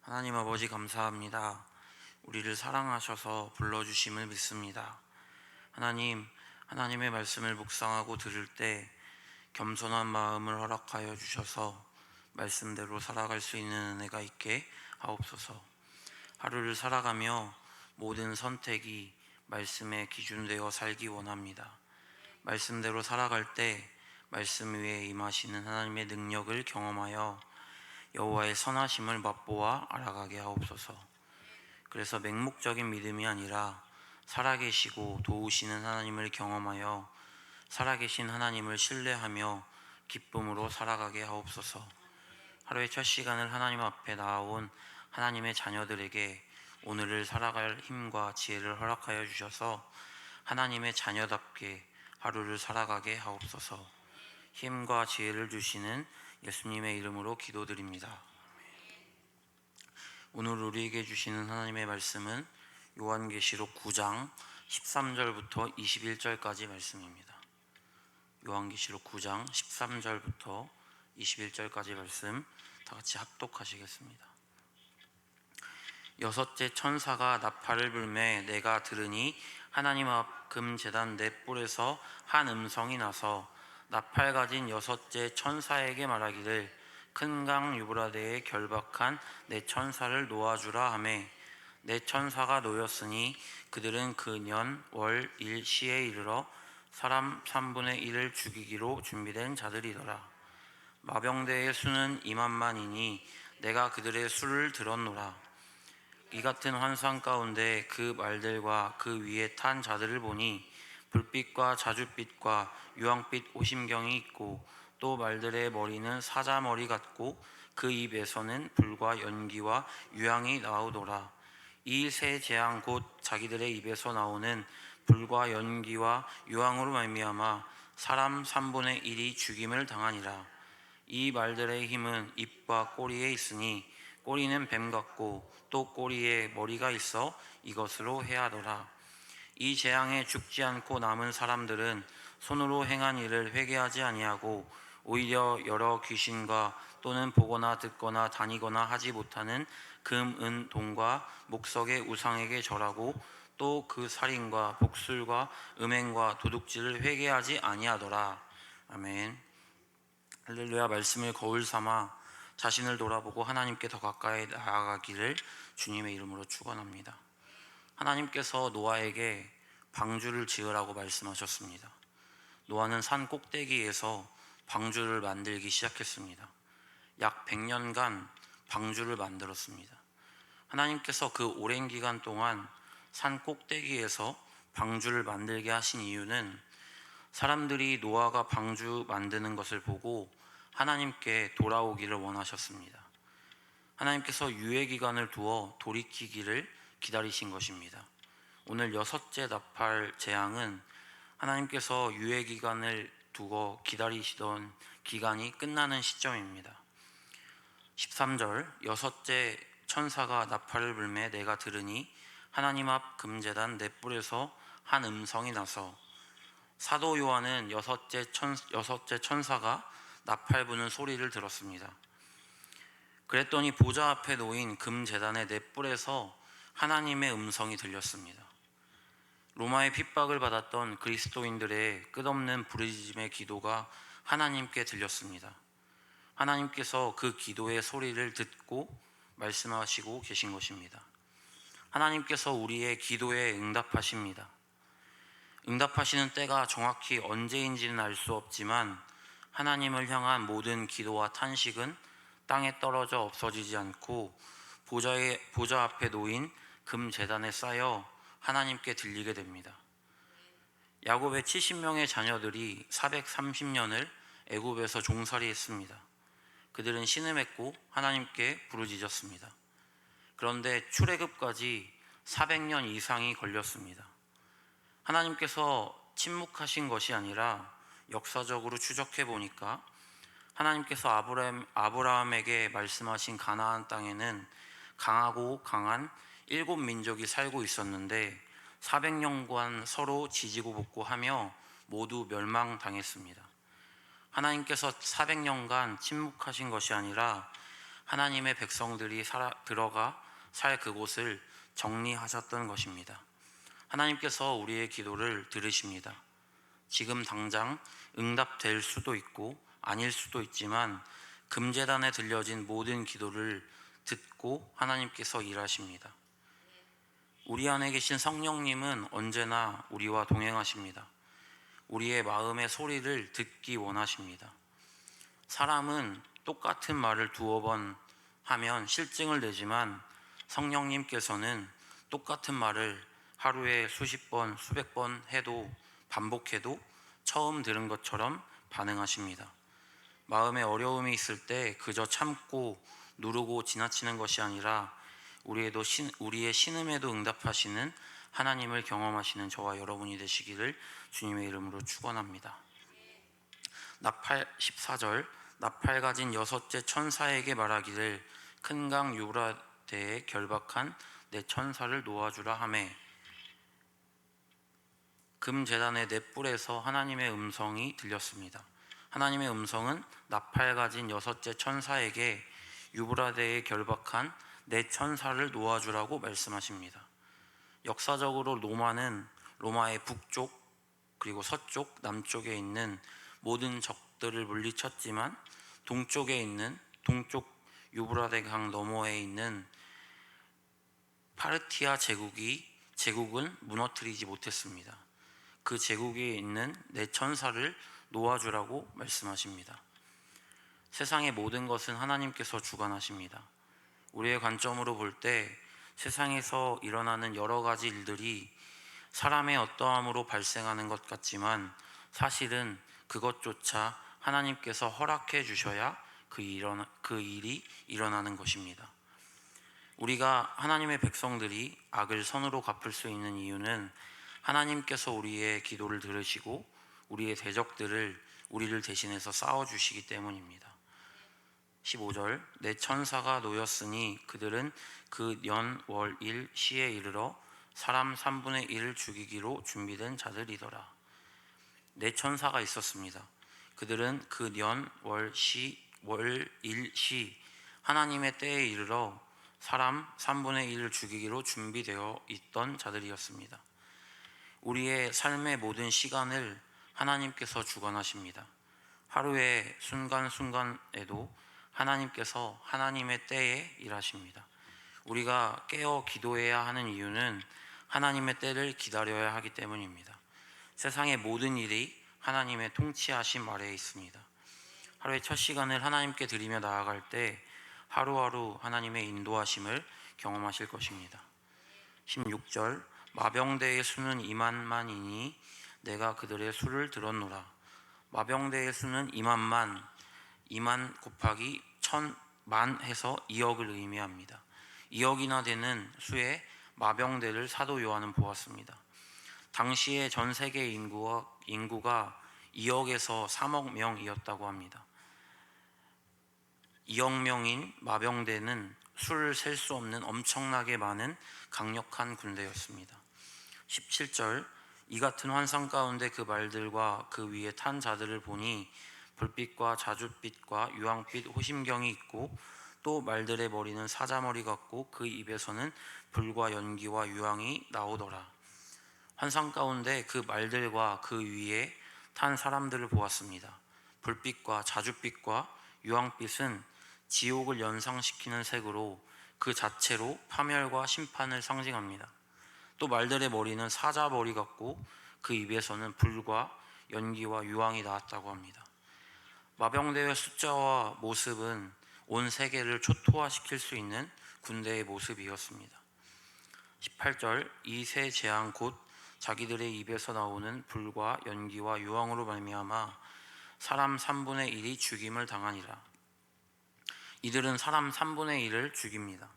하나님 아버지 감사합니다. 우리를 사랑하셔서 불러주심을 믿습니다. 하나님의 말씀을 묵상하고 들을 때 겸손한 마음을 허락하여 주셔서 말씀대로 살아갈 수 있는 은혜가 있게 하옵소서. 하루를 살아가며 모든 선택이 말씀에 기준되어 살기 원합니다. 말씀대로 살아갈 때 말씀 위에 임하시는 하나님의 능력을 경험하여 여호와의 선하심을 맛보아 알아가게 하옵소서. 그래서 맹목적인 믿음이 아니라 살아계시고 도우시는 하나님을 경험하여 살아계신 하나님을 신뢰하며 기쁨으로 살아가게 하옵소서. 하루의 첫 시간을 하나님 앞에 나아온 하나님의 자녀들에게 오늘을 살아갈 힘과 지혜를 허락하여 주셔서 하나님의 자녀답게 하루를 살아가게 하옵소서. 힘과 지혜를 주시는 예수님의 이름으로 기도드립니다. 오늘 우리에게 주시는 하나님의 말씀은 요한계시록 9장 13절부터 21절까지 말씀입니다. 요한계시록 9장 13절부터 21절까지 말씀 다 같이 합독하시겠습니다. 여섯째 천사가 나팔을 불매 내가 들으니 하나님 앞 금제단 네 뿔에서 한 음성이 나서 나팔 가진 여섯째 천사에게 말하기를 큰 강 유브라데에 결박한 네 천사를 놓아주라 하매 네 천사가 놓였으니 그들은 그 년, 월, 일, 시에 이르러 사람 3분의 1을 죽이기로 준비된 자들이더라. 마병대의 수는 2만만이니 내가 그들의 수를 들었노라. 이 같은 환상 가운데 그 말들과 그 위에 탄 자들을 보니 불빛과 자줏빛과 유황빛 오심경이 있고 또 말들의 머리는 사자머리 같고 그 입에서는 불과 연기와 유황이 나오더라. 이 세 재앙 곧 자기들의 입에서 나오는 불과 연기와 유황으로 말미암아 사람 3분의 1이 죽임을 당하니라. 이 말들의 힘은 입과 꼬리에 있으니 꼬리는 뱀 같고 또 꼬리에 머리가 있어 이것으로 해하더라. 이 재앙에 죽지 않고 남은 사람들은 손으로 행한 일을 회개하지 아니하고 오히려 여러 귀신과 또는 보거나 듣거나 다니거나 하지 못하는 금, 은, 동과 목석의 우상에게 절하고 또 그 살인과 복술과 음행과 도둑질을 회개하지 아니하더라. 아멘. 할렐루야. 말씀을 거울 삼아 자신을 돌아보고 하나님께 더 가까이 나아가기를 주님의 이름으로 축원합니다. 하나님께서 노아에게 방주를 지으라고 말씀하셨습니다. 노아는 산 꼭대기에서 방주를 만들기 시작했습니다. 약 100년간 방주를 만들었습니다. 하나님께서 그 오랜 기간 동안 산 꼭대기에서 방주를 만들게 하신 이유는 사람들이 노아가 방주 만드는 것을 보고 하나님께 돌아오기를 원하셨습니다. 하나님께서 유예 기간을 두어 돌이키기를 기다리신 것입니다. 오늘 여섯째 나팔 재앙은 하나님께서 유예 기간을 두고 기다리시던 기간이 끝나는 시점입니다. 13절 여섯째 천사가 나팔을 불매 내가 들으니 하나님 앞 금제단 네 뿔에서 한 음성이 나서 사도 요한은 여섯째 천사가 나팔 부는 소리를 들었습니다. 그랬더니 보좌 앞에 놓인 금제단의 네 뿔에서 하나님의 음성이 들렸습니다. 로마의 핍박을 받았던 그리스도인들의 끝없는 부르짖음의 기도가 하나님께 들렸습니다. 하나님께서 그 기도의 소리를 듣고 말씀하시고 계신 것입니다. 하나님께서 우리의 기도에 응답하십니다. 응답하시는 때가 정확히 언제인지는 알 수 없지만 하나님을 향한 모든 기도와 탄식은 땅에 떨어져 없어지지 않고 보좌 앞에 놓인 금제단에 쌓여 하나님께 들리게 됩니다. 야곱의 70명의 자녀들이 430년을 애굽에서 종살이했습니다. 그들은 신음했고 하나님께 부르짖었습니다. 그런데 출애굽까지 400년 이상이 걸렸습니다. 하나님께서 침묵하신 것이 아니라 역사적으로 추적해 보니까 하나님께서 아브라함에게 말씀하신 가나안 땅에는 강하고 강한 7민족이 살고 있었는데 400년간 서로 지지고 볶고하며 모두 멸망당했습니다. 하나님께서 400년간 침묵하신 것이 아니라 하나님의 백성들이 들어가 살 그곳을 정리하셨던 것입니다. 하나님께서 우리의 기도를 들으십니다. 지금 당장 응답될 수도 있고 아닐 수도 있지만 금제단에 들려진 모든 기도를 듣고 하나님께서 일하십니다. 우리 안에 계신 성령님은 언제나 우리와 동행하십니다. 우리의 마음의 소리를 듣기 원하십니다. 사람은 똑같은 말을 두어 번 하면 실증을 내지만 성령님께서는 똑같은 말을 하루에 수십 번, 수백 번 해도 반복해도 처음 들은 것처럼 반응하십니다. 마음에 어려움이 있을 때 그저 참고 누르고 지나치는 것이 아니라 우리의 신음에도 응답하시는 하나님을 경험하시는 저와 여러분이 되시기를 주님의 이름으로 축원합니다. 14절 나팔 가진 여섯째 천사에게 말하기를 큰 강 유브라데에 결박한 내 천사를 놓아주라 하매 금제단의 넷불에서 하나님의 음성이 들렸습니다. 하나님의 음성은 나팔 가진 여섯째 천사에게 유브라데에 결박한 내 천사를 놓아주라고 말씀하십니다. 역사적으로 로마는 로마의 북쪽 그리고 서쪽, 남쪽에 있는 모든 적들을 물리쳤지만 동쪽에 있는 동쪽 유브라데 강 너머에 있는 파르티아 제국은 무너뜨리지 못했습니다. 그 제국에 있는 내 천사를 놓아주라고 말씀하십니다. 세상의 모든 것은 하나님께서 주관하십니다. 우리의 관점으로 볼 때 세상에서 일어나는 여러 가지 일들이 사람의 어떠함으로 발생하는 것 같지만 사실은 그것조차 하나님께서 허락해 주셔야 그 일이 일어나는 것입니다. 우리가 하나님의 백성들이 악을 선으로 갚을 수 있는 이유는 하나님께서 우리의 기도를 들으시고 우리의 대적들을 우리를 대신해서 싸워주시기 때문입니다. 15절 내 천사가 놓였으니 그들은 그 년 월 일 시에 이르러 사람 3분의 1을 죽이기로 준비된 자들이더라. 내 천사가 있었습니다. 그들은 그 년 월 일 시 하나님의 때에 이르러 사람 3분의 1을 죽이기로 준비되어 있던 자들이었습니다. 우리의 삶의 모든 시간을 하나님께서 주관하십니다. 하루의 순간순간에도 하나님께서 하나님의 때에 일하십니다. 우리가 깨어 기도해야 하는 이유는 하나님의 때를 기다려야 하기 때문입니다. 세상의 모든 일이 하나님의 통치하심 아래에 있습니다. 하루의 첫 시간을 하나님께 드리며 나아갈 때 하루하루 하나님의 인도하심을 경험하실 것입니다. 16절 마병대의 수는 2만만이니 내가 그들의 수를 들었노라. 마병대의 수는 2만 곱하기 1000만 해서 2억을 의미합니다. 2억이나 되는 수의 마병대를 사도 요한은 보았습니다. 당시의 전 세계 인구가 2억에서 3억 명이었다고 합니다. 2억 명인 마병대는 수를 셀 수 없는 엄청나게 많은 강력한 군대였습니다. 17절 이 같은 환상 가운데 그 말들과 그 위에 탄 자들을 보니 불빛과 자줏빛과 유황빛 호심경이 있고 또 말들의 머리는 사자머리 같고 그 입에서는 불과 연기와 유황이 나오더라. 환상 가운데 그 말들과 그 위에 탄 사람들을 보았습니다. 불빛과 자줏빛과 유황빛은 지옥을 연상시키는 색으로 그 자체로 파멸과 심판을 상징합니다. 또 말들의 머리는 사자머리 같고 그 입에서는 불과 연기와 유황이 나왔다고 합니다. 마병대의 숫자와 모습은 온 세계를 초토화시킬 수 있는 군대의 모습이었습니다. 18절 이 세 재앙 곧 자기들의 입에서 나오는 불과 연기와 유황으로 말미암아 사람 3분의 1이 죽임을 당하니라. 이들은 사람 3분의 1을 죽입니다.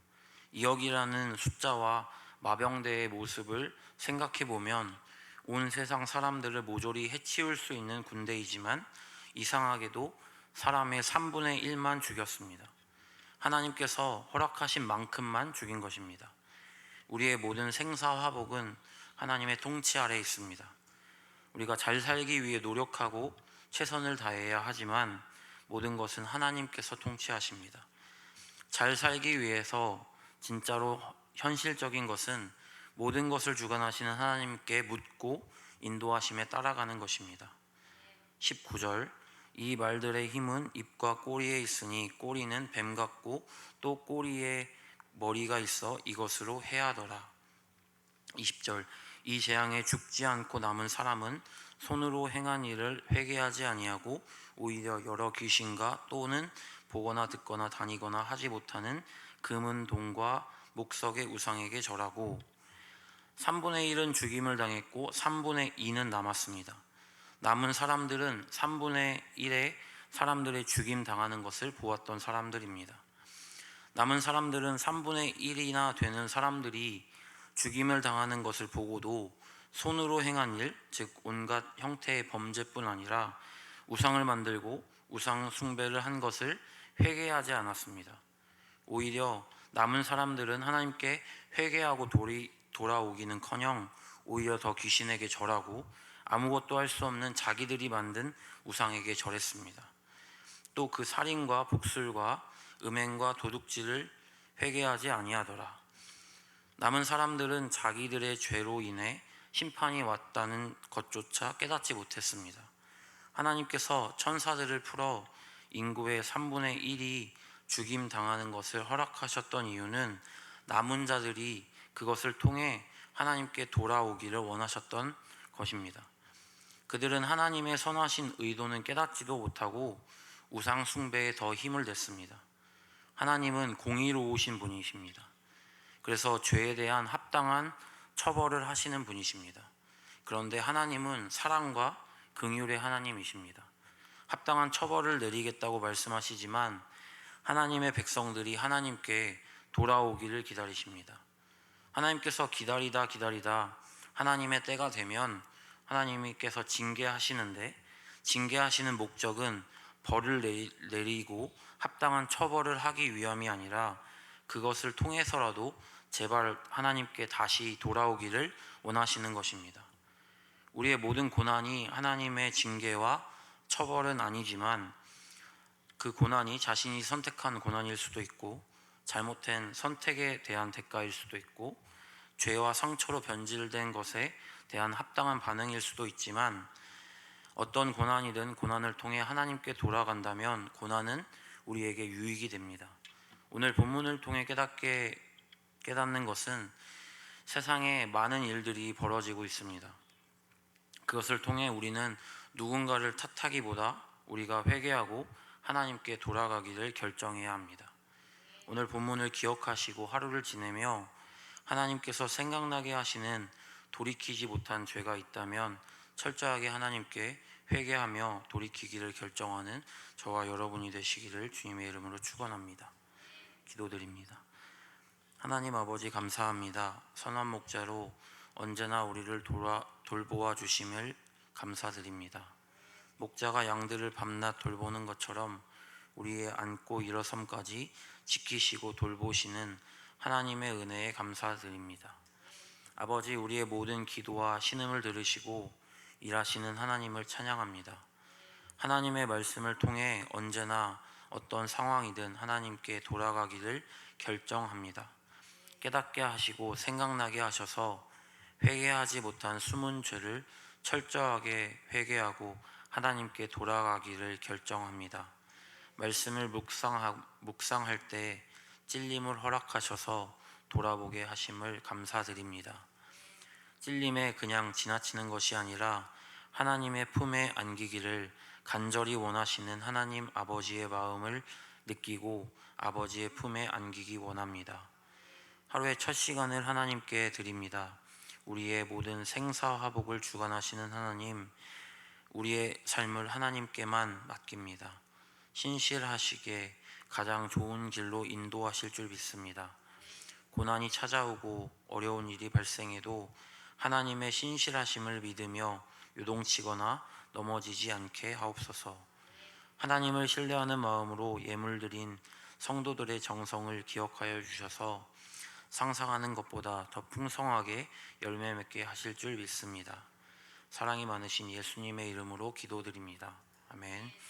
2억이라는 숫자와 마병대의 모습을 생각해보면 온 세상 사람들을 모조리 해치울 수 있는 군대이지만 이상하게도 사람의 3분의 1만 죽였습니다. 하나님께서 허락하신 만큼만 죽인 것입니다. 우리의 모든 생사화복은 하나님의 통치 아래에 있습니다. 우리가 잘 살기 위해 노력하고 최선을 다해야 하지만 모든 것은 하나님께서 통치하십니다. 잘 살기 위해서 진짜로 현실적인 것은 모든 것을 주관하시는 하나님께 묻고 인도하심에 따라가는 것입니다. 19절 이 말들의 힘은 입과 꼬리에 있으니 꼬리는 뱀 같고 또 꼬리에 머리가 있어 이것으로 해하더라. 20절 이 재앙에 죽지 않고 남은 사람은 손으로 행한 일을 회개하지 아니하고 오히려 여러 귀신과 또는 보거나 듣거나 다니거나 하지 못하는 금은 동과 목석의 우상에게 절하고 3분의 1은 죽임을 당했고 3분의 2는 남았습니다. 남은 사람들은 3분의 1의 사람들의 죽임 당하는 것을 보았던 사람들입니다. 남은 사람들은 3분의 1이나 되는 사람들이 죽임을 당하는 것을 보고도 손으로 행한 일, 즉 온갖 형태의 범죄뿐 아니라 우상을 만들고 우상 숭배를 한 것을 회개하지 않았습니다. 오히려 남은 사람들은 하나님께 회개하고 돌아오기는커녕 오히려 더 귀신에게 절하고 아무것도 할 수 없는 자기들이 만든 우상에게 절했습니다. 또 그 살인과 복술과 음행과 도둑질을 회개하지 아니하더라. 남은 사람들은 자기들의 죄로 인해 심판이 왔다는 것조차 깨닫지 못했습니다. 하나님께서 천사들을 풀어 인구의 3분의 1이 죽임 당하는 것을 허락하셨던 이유는 남은 자들이 그것을 통해 하나님께 돌아오기를 원하셨던 것입니다. 그들은 하나님의 선하신 의도는 깨닫지도 못하고 우상 숭배에 더 힘을 냈습니다. 하나님은 공의로우신 분이십니다. 그래서 죄에 대한 합당한 처벌을 하시는 분이십니다. 그런데 하나님은 사랑과 긍휼의 하나님이십니다. 합당한 처벌을 내리겠다고 말씀하시지만 하나님의 백성들이 하나님께 돌아오기를 기다리십니다. 하나님께서 기다리다 하나님의 때가 되면 하나님께서 징계하시는데 징계하시는 목적은 벌을 내리고 합당한 처벌을 하기 위함이 아니라 그것을 통해서라도 제발 하나님께 다시 돌아오기를 원하시는 것입니다. 우리의 모든 고난이 하나님의 징계와 처벌은 아니지만 그 고난이 자신이 선택한 고난일 수도 있고 잘못된 선택에 대한 대가일 수도 있고 죄와 상처로 변질된 것에 대한 합당한 반응일 수도 있지만 어떤 고난이든 고난을 통해 하나님께 돌아간다면 고난은 우리에게 유익이 됩니다. 오늘 본문을 통해 깨닫는 것은 세상에 많은 일들이 벌어지고 있습니다. 그것을 통해 우리는 누군가를 탓하기보다 우리가 회개하고 하나님께 돌아가기를 결정해야 합니다. 오늘 본문을 기억하시고 하루를 지내며 하나님께서 생각나게 하시는 돌이키지 못한 죄가 있다면 철저하게 하나님께 회개하며 돌이키기를 결정하는 저와 여러분이 되시기를 주님의 이름으로 축원합니다. 기도드립니다. 하나님 아버지 감사합니다. 선한 목자로 언제나 우리를 돌보아 주심을 감사드립니다. 목자가 양들을 밤낮 돌보는 것처럼 우리의 앉고 일어섬까지 지키시고 돌보시는 하나님의 은혜에 감사드립니다. 아버지 우리의 모든 기도와 신음을 들으시고 일하시는 하나님을 찬양합니다. 하나님의 말씀을 통해 언제나 어떤 상황이든 하나님께 돌아가기를 결정합니다. 깨닫게 하시고 생각나게 하셔서 회개하지 못한 숨은 죄를 철저하게 회개하고 하나님께 돌아가기를 결정합니다. 말씀을 묵상할 때 찔림을 허락하셔서 돌아보게 하심을 감사드립니다. 찔림에 그냥 지나치는 것이 아니라 하나님의 품에 안기기를 간절히 원하시는 하나님 아버지의 마음을 느끼고 아버지의 품에 안기기 원합니다. 하루의 첫 시간을 하나님께 드립니다. 우리의 모든 생사화복을 주관하시는 하나님, 우리의 삶을 하나님께만 맡깁니다. 신실하시게 가장 좋은 길로 인도하실 줄 믿습니다. 고난이 찾아오고 어려운 일이 발생해도 하나님의 신실하심을 믿으며 요동치거나 넘어지지 않게 하옵소서. 하나님을 신뢰하는 마음으로 예물드린 성도들의 정성을 기억하여 주셔서 상상하는 것보다 더 풍성하게 열매 맺게 하실 줄 믿습니다. 사랑이 많으신 예수님의 이름으로 기도드립니다. 아멘.